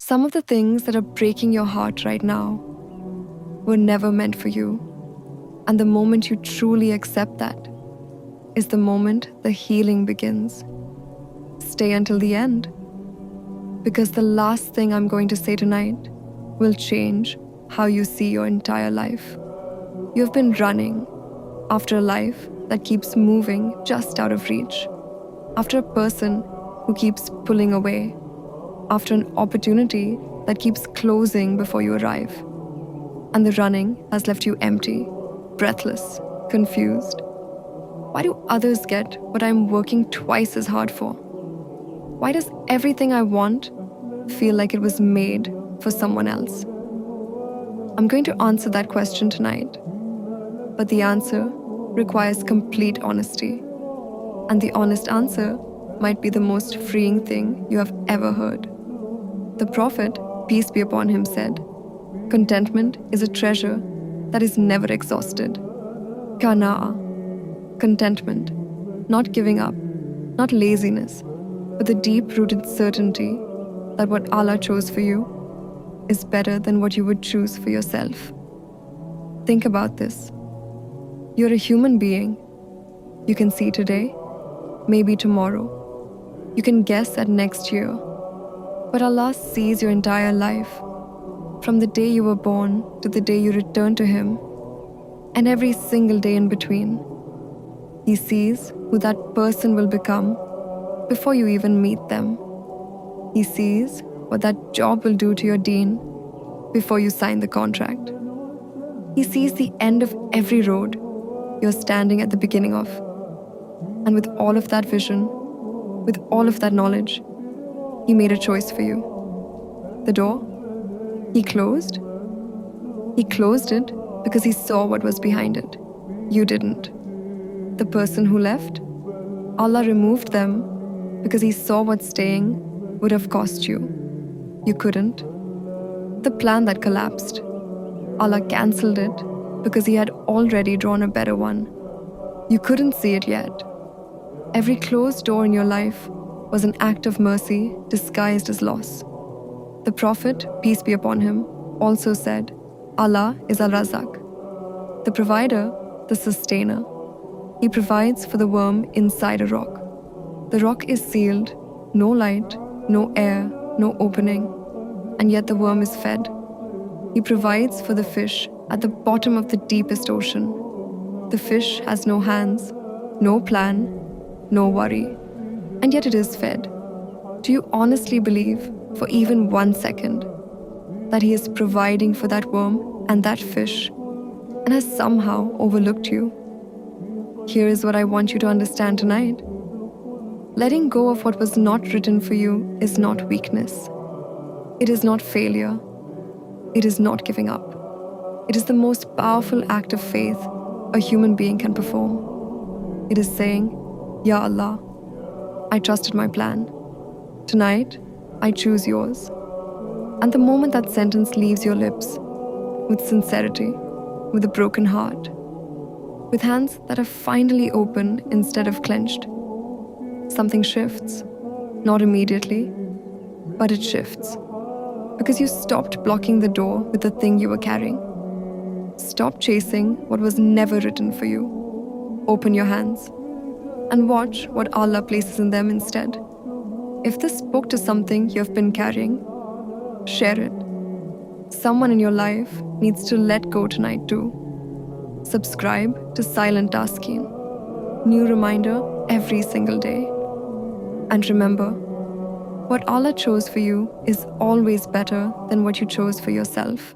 Some of the things that are breaking your heart right now were never meant for you. And the moment you truly accept that is the moment the healing begins. Stay until the end, because the last thing I'm going to say tonight will change how you see your entire life. You've been running after a life that keeps moving just out of reach, after a person who keeps pulling away, after an opportunity that keeps closing before you arrive. And the running has left you empty, breathless, confused. Why do others get what I'm working twice as hard for? Why does everything I want feel like it was made for someone else? I'm going to answer that question tonight, but the answer requires complete honesty. And the honest answer might be the most freeing thing you have ever heard. The Prophet, peace be upon him, said, "Contentment is a treasure that is never exhausted." Qana'a, contentment, not giving up, not laziness, but the deep-rooted certainty that what Allah chose for you is better than what you would choose for yourself. Think about this. You're a human being. You can see today, maybe tomorrow. You can guess at next year. But Allah sees your entire life, from the day you were born to the day you return to Him, and every single day in between. He sees who that person will become before you even meet them. He sees what that job will do to your deen before you sign the contract. He sees the end of every road you're standing at the beginning of. And with all of that vision, with all of that knowledge, He made a choice for you. The door, He closed. He closed it because He saw what was behind it. You didn't. The person who left, Allah removed them because He saw what staying would have cost you. You couldn't. The plan that collapsed, Allah cancelled it because He had already drawn a better one. You couldn't see it yet. Every closed door in your life was an act of mercy disguised as loss. The Prophet, peace be upon him, also said, Allah is Al-Razak, the provider, the sustainer. He provides for the worm inside a rock. The rock is sealed, no light, no air, no opening, and yet the worm is fed. He provides for the fish at the bottom of the deepest ocean. The fish has no hands, no plan, no worry, and yet it is fed. Do you honestly believe for even 1 second that He is providing for that worm and that fish and has somehow overlooked you? Here is what I want you to understand tonight. Letting go of what was not written for you is not weakness. It is not failure. It is not giving up. It is the most powerful act of faith a human being can perform. It is saying, Ya Allah, I trusted my plan. Tonight, I choose yours. And the moment that sentence leaves your lips, with sincerity, with a broken heart, with hands that are finally open instead of clenched, something shifts. Not immediately, but it shifts. Because you stopped blocking the door with the thing you were carrying. Stop chasing what was never written for you. Open your hands and watch what Allah places in them instead. If this spoke to something you have been carrying, share it. Someone in your life needs to let go tonight too. Subscribe to Silent Tasking. New reminder every single day. And remember, what Allah chose for you is always better than what you chose for yourself.